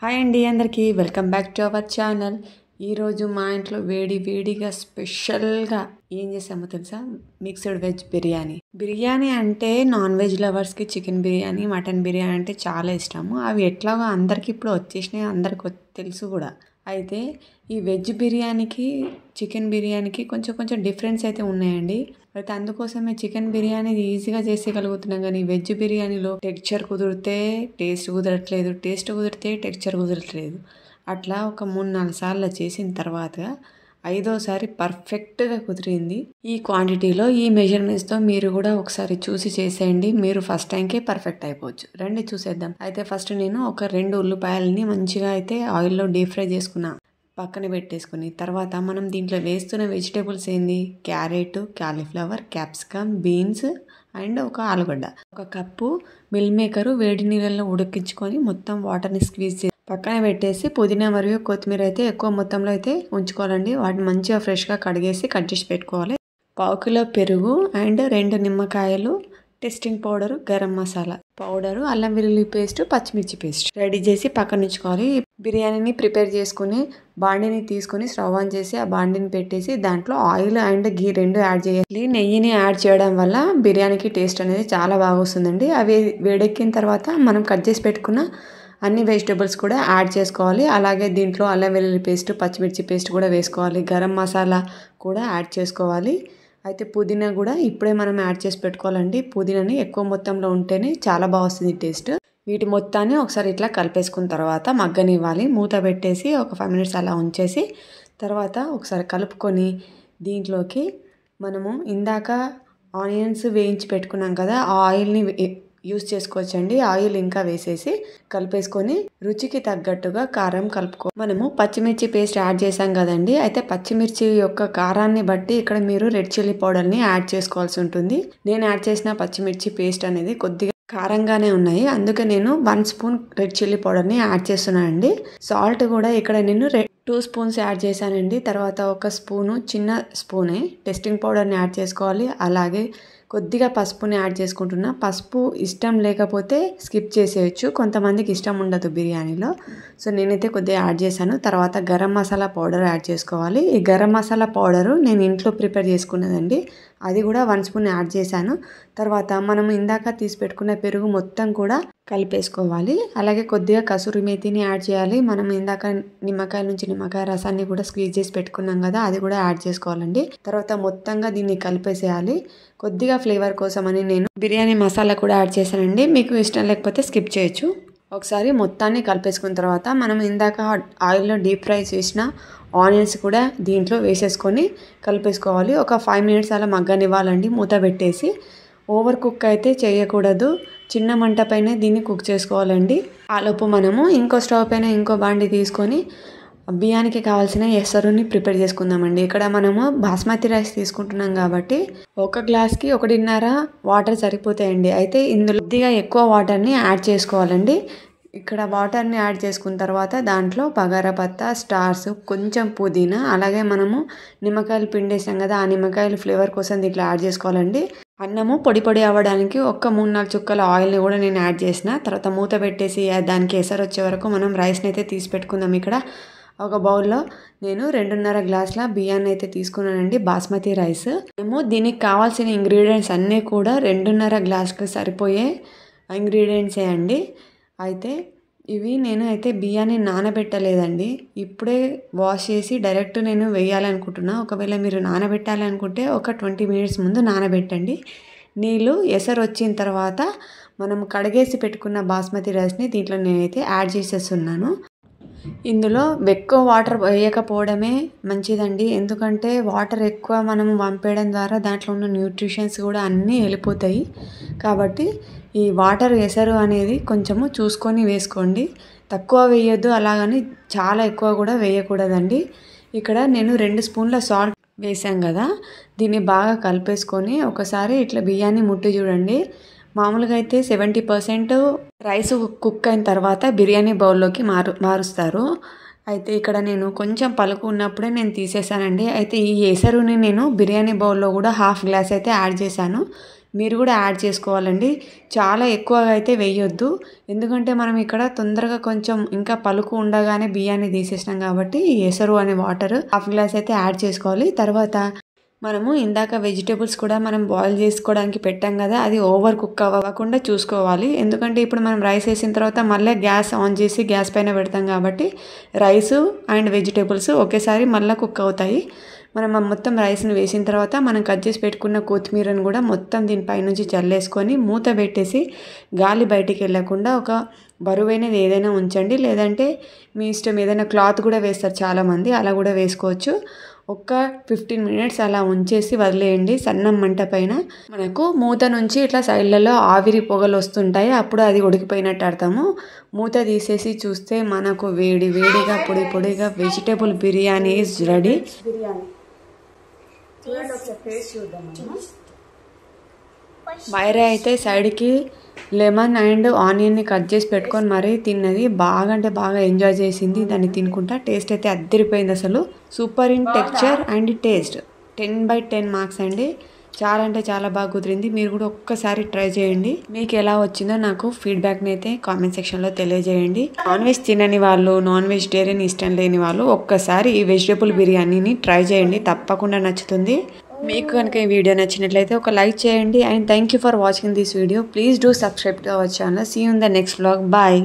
Hi అండి అందరికీ welcome back to our channel. ఈరోజు మా ఇంట్లో వేడిగా స్పెషల్గా ఏం చేసామో తెలుసా? Mixed veg biryani. బిర్యానీ అంటే నాన్ వెజ్ లవర్స్కి చికెన్ బిర్యానీ, మటన్ బిర్యానీ అంటే చాలా ఇష్టము. అవి ఎట్లాగో అందరికీ ఇప్పుడు వచ్చేసినాయి, అందరికి తెలుసు కూడా. అయితే ఈ వెజ్ బిర్యానీకి చికెన్ బిర్యానీకి కొంచెం డిఫరెన్స్ అయితే ఉన్నాయండి. అయితే అందుకోసమే చికెన్ బిర్యానీ ఈజీగా చేసేయగలుగుతున్నాం, కానీ వెజ్ బిర్యానీలో టెక్స్చర్ కుదిరితే టేస్ట్ కుదరట్లేదు, టేస్ట్ కుదిరితే టెక్స్చర్ కుదరట్లేదు. అట్లా ఒక 3-4 సార్లు చేసిన తర్వాత 5వసారి పర్ఫెక్ట్గా కుదిరింది. ఈ క్వాంటిటీలో ఈ మెజర్మెంట్స్తో మీరు కూడా ఒకసారి చూసి చేసేయండి. మీరు ఫస్ట్ టైంకే పర్ఫెక్ట్ అయిపోవచ్చు. రండి చూసేద్దాం. అయితే ఫస్ట్ నేను ఒక 2 ఉల్లిపాయలని మంచిగా అయితే ఆయిల్లో డీప్ ఫ్రై చేసుకున్నా, పక్కన పెట్టేసుకుని తర్వాత మనం దీంట్లో వేస్తున్న వెజిటేబుల్స్ ఏంది? Carrot, cauliflower, capsicum, beans and ఒక ఆలుగడ్డ. 1 కప్పు మిల్ మేకరు వేడి నీళ్ళల్లో ఉడికించుకొని మొత్తం వాటర్ని స్క్వీజ్ చేసి పక్కన పెట్టేసి పుదీనా మరియు కొత్తిమీర అయితే ఎక్కువ మొత్తంలో అయితే ఉంచుకోవాలండి. వాటిని మంచిగా ఫ్రెష్గా కడిగేసి కట్ చేసి పెట్టుకోవాలి. 1/4 కిలో పెరుగు అండ్ 2 నిమ్మకాయలు, tasting powder, garam masala powder, అల్లం వెల్లుల్లి పేస్ట్, పచ్చిమిర్చి పేస్ట్ రెడీ చేసి పక్కన ఉంచుకోవాలి. బిర్యానీని ప్రిపేర్ చేసుకుని బాండిని తీసుకుని స్టవ్ ఆన్ చేసి ఆ బాండిని పెట్టేసి దాంట్లో ఆయిల్ అండ్ ఘీ 2 యాడ్ చేయాలి. నెయ్యిని యాడ్ చేయడం వల్ల బిర్యానీకి టేస్ట్ అనేది చాలా బాగా వస్తుందండి. అవి వేడెక్కిన తర్వాత మనం కట్ చేసి పెట్టుకున్న అన్ని వెజిటేబుల్స్ కూడా యాడ్ చేసుకోవాలి. అలాగే దీంట్లో అల్లం వెల్లుల్లి పేస్ట్, పచ్చిమిర్చి పేస్ట్ కూడా వేసుకోవాలి. గరం మసాలా కూడా యాడ్ చేసుకోవాలి. అయితే పుదీనా కూడా ఇప్పుడే మనం యాడ్ చేసి పెట్టుకోవాలండి. పుదీనాని ఎక్కువ మొత్తంలో ఉంటేనే చాలా బాగా వస్తుంది టేస్ట్. వీటి మొత్తాన్ని ఒకసారి ఇట్లా కలిపేసుకున్న తర్వాత మగ్గనివ్వాలి. మూత పెట్టేసి ఒక 5 మినిట్స్ అలా ఉంచేసి తర్వాత ఒకసారి కలుపుకొని దీంట్లోకి మనము ఇందాక ఆనియన్స్ వేయించి పెట్టుకున్నాం కదా, ఆ ఆయిల్ని యూస్ చేసుకోవచ్చండి. ఆయిల్ ఇంకా వేసేసి కలిపేసుకొని రుచికి తగ్గట్టుగా కారం కలుపుకో. మనము పచ్చిమిర్చి పేస్ట్ యాడ్ చేసాం కదండి. అయితే పచ్చిమిర్చి యొక్క కారాన్ని బట్టి ఇక్కడ మీరు రెడ్ చిల్లీ పౌడర్ని యాడ్ చేసుకోవాల్సి ఉంటుంది. నేను యాడ్ చేసిన పచ్చిమిర్చి పేస్ట్ అనేది కొద్దిగా కారంగానే ఉన్నాయి, అందుకే నేను 1 స్పూన్ రెడ్ చిల్లీ పౌడర్ని యాడ్ చేస్తున్నానండి. సాల్ట్ కూడా ఇక్కడ నేను 2 స్పూన్స్ యాడ్ చేశానండి. తర్వాత 1 స్పూను, చిన్న స్పూనే టెస్టింగ్ పౌడర్ని యాడ్ చేసుకోవాలి. అలాగే కొద్దిగా పసుపుని యాడ్ చేసుకుంటున్నా. పసుపు ఇష్టం లేకపోతే స్కిప్ చేసేయచ్చు, కొంతమందికి ఇష్టం ఉండదు బిర్యానీలో. సో నేనైతే కొద్దిగా యాడ్ చేశాను. తర్వాత గరం మసాలా పౌడర్ యాడ్ చేసుకోవాలి. ఈ గరం మసాలా పౌడరు నేను ఇంట్లో ప్రిపేర్ చేసుకున్నదండి, అది కూడా 1 స్పూన్ యాడ్ చేశాను. తర్వాత మనం ఇందాక తీసి పెట్టుకున్న పెరుగు మొత్తం కూడా కలిపేసుకోవాలి. అలాగే కొద్దిగా కసూరి మేతిని యాడ్ చేయాలి. మనం ఇందాక నిమ్మకాయ నుంచి నిమ్మకాయ రసాన్ని కూడా స్క్వీజ్ చేసి పెట్టుకున్నాం కదా, అది కూడా యాడ్ చేసుకోవాలండి. తర్వాత మొత్తంగా దీన్ని కలిపేసేయాలి. కొద్దిగా ఫ్లేవర్ కోసం అని నేను బిర్యానీ మసాలా కూడా యాడ్ చేశానండి. మీకు ఇష్టం లేకపోతే స్కిప్ చేయొచ్చు. ఒకసారి మొత్తాన్ని కలిపేసుకున్న తర్వాత మనం ఇందాక ఆయిల్లో డీప్ ఫ్రై చేసిన ఆనియన్స్ కూడా దీంట్లో వేసేసుకొని కలిపేసుకోవాలి. ఒక 5 మినిట్స్ అలా మగ్గనివ్వాలండి మూత పెట్టేసి. ఓవర్ కుక్ అయితే చేయకూడదు, చిన్న మంట పైన దీన్ని కుక్ చేసుకోవాలండి. ఆలోపు మనము ఇంకో స్టవ్ పైన ఇంకో బాండి తీసుకొని బియ్యానికి కావాల్సిన ఎసరుని ప్రిపేర్ చేసుకుందామండి. ఇక్కడ మనము బాస్మతి రైస్ తీసుకుంటున్నాం కాబట్టి 1 గ్లాస్కి 1.5 వాటర్ సరిపోతాయండి. అయితే ఇందులో కొద్దిగా ఎక్కువ వాటర్ని యాడ్ చేసుకోవాలండి. ఇక్కడ వాటర్ని యాడ్ చేసుకున్న తర్వాత దాంట్లో బగారా పత్తా, స్టార్స్, కొంచెం పుదీనా, అలాగే మనము నిమ్మకాయలు పిండేసాం కదా, ఆ నిమ్మకాయలు ఫ్లేవర్ కోసం దీంట్లో యాడ్ చేసుకోవాలండి. అన్నము పొడి అవ్వడానికి 3-4 చుక్కల ఆయిల్ని కూడా నేను యాడ్ చేసిన. తర్వాత మూత పెట్టేసి దానికి ఎసరు వచ్చే వరకు మనం రైస్ని అయితే తీసి పెట్టుకుందాం. ఇక్కడ ఒక బౌల్లో నేను 2.5 గ్లాసుల బియ్యాన్ని అయితే తీసుకున్నానండి, బాస్మతి రైస్. మేము దీనికి కావాల్సిన ఇంగ్రీడియంట్స్ అన్నీ కూడా 2.5 గ్లాసులకు సరిపోయే ఇంగ్రీడియంట్సే అండి. అయితే ఇవి నేను అయితే బియ్యాన్ని నానబెట్టలేదండి, ఇప్పుడే వాష్ చేసి డైరెక్ట్ నేను వేయాలనుకుంటున్నా. ఒకవేళ మీరు నానబెట్టాలి అనుకుంటే ఒక 20 మినిట్స్ ముందు నానబెట్టండి. నీళ్ళు ఎసరు వచ్చిన తర్వాత మనం కడిగేసి పెట్టుకున్న బాస్మతి రైస్ని దీంట్లో నేనైతే యాడ్ చేసేస్తున్నాను. ఇందులో ఎక్కువ వాటర్ వేయకపోవడమే మంచిదండి, ఎందుకంటే వాటర్ ఎక్కువ మనం వంపేయడం ద్వారా దాంట్లో ఉన్న న్యూట్రిషన్స్ కూడా అన్నీ వెళ్ళిపోతాయి. కాబట్టి ఈ వాటర్ ఎసరు అనేది కొంచెము చూసుకొని వేసుకోండి, తక్కువ వేయొద్దు, అలాగని చాలా ఎక్కువ కూడా వేయకూడదండి. ఇక్కడ నేను 2 స్పూన్ల సాల్ట్ వేసాం కదా, దీన్ని బాగా కలిపేసుకొని ఒకసారి ఇట్లా బియ్యాన్ని ముట్టి చూడండి. మామూలుగా అయితే 70% రైస్ కుక్ అయిన తర్వాత బిర్యానీ బౌల్లోకి మారుస్తారు. అయితే ఇక్కడ నేను కొంచెం పలుకు ఉన్నప్పుడే నేను తీసేసానండి. అయితే ఈ ఎసరుని నేను బిర్యానీ బౌల్లో కూడా 1/2 గ్లాస్ అయితే యాడ్ చేశాను. మీరు కూడా యాడ్ చేసుకోవాలండి. చాలా ఎక్కువగా అయితే వేయొద్దు, ఎందుకంటే మనం ఇక్కడ తొందరగా కొంచెం ఇంకా పలుకు ఉండగానే బియ్యాన్ని తీసేసినాం కాబట్టి ఎసరు అనే వాటర్ 1/2 గ్లాస్ అయితే యాడ్ చేసుకోవాలి. తర్వాత మనము ఇందాక వెజిటేబుల్స్ కూడా మనం బాయిల్ చేసుకోవడానికి పెట్టాం కదా, అది ఓవర్ కుక్ అవ్వకుండా చూసుకోవాలి. ఎందుకంటే ఇప్పుడు మనం రైస్ వేసిన తర్వాత మళ్ళీ గ్యాస్ ఆన్ చేసి గ్యాస్ పైన పెడతాం కాబట్టి రైస్ అండ్ వెజిటేబుల్స్ ఒకేసారి మళ్ళీ కుక్ అవుతాయి. మనం మొత్తం రైస్ని వేసిన తర్వాత మనం కట్ చేసి పెట్టుకున్న కొత్తిమీరను కూడా మొత్తం దీనిపై నుంచి చల్లేసుకొని మూత పెట్టేసి గాలి బయటికి వెళ్ళకుండా ఒక బరువైనది ఏదైనా ఉంచండి. లేదంటే మీ ఇష్టం ఏదైనా క్లాత్ కూడా వేస్తారు చాలామంది, అలా కూడా వేసుకోవచ్చు. ఒక 15 మినిట్స్ అలా ఉంచేసి వదిలేయండి సన్నం మంట పైన. మనకు మూత నుంచి ఇట్లా సైడ్లలో ఆవిరి పొగలు వస్తుంటాయి, అప్పుడు అది ఉడికిపోయినట్టు అర్థము. మూత తీసేసి చూస్తే మనకు వేడి వేడిగా పొడి పొడిగా vegetable biryani is ready. Maira అయితే సైడ్కి లెమన్ అండ్ ఆనియన్ని కట్ చేసి పెట్టుకొని మరీ తిన్నది. బాగా అంటే బాగా ఎంజాయ్ చేసింది దాన్ని తినుకుంటా. టేస్ట్ అయితే అద్దరిపోయింది అసలు. Super in texture and taste 10/10 marks అండి. చాలా అంటే చాలా బాగా కుదిరింది. మీరు కూడా ఒక్కసారి ట్రై చేయండి. మీకు ఎలా వచ్చిందో నాకు ఫీడ్బ్యాక్ని అయితే కామెంట్ సెక్షన్లో తెలియజేయండి. నాన్ వెజ్ తినని వాళ్ళు, నాన్ వెజిటేరియన్ ఇష్టం లేని వాళ్ళు ఒక్కసారి ఈ వెజిటేబుల్ బిర్యానీని ట్రై చేయండి, తప్పకుండా నచ్చుతుంది. మీకు కనుక ఈ వీడియో నచ్చినట్లయితే ఒక లైక్ చేయండి. And thank you for watching this video. Please do subscribe to our channel. See you in the next vlog. Bye.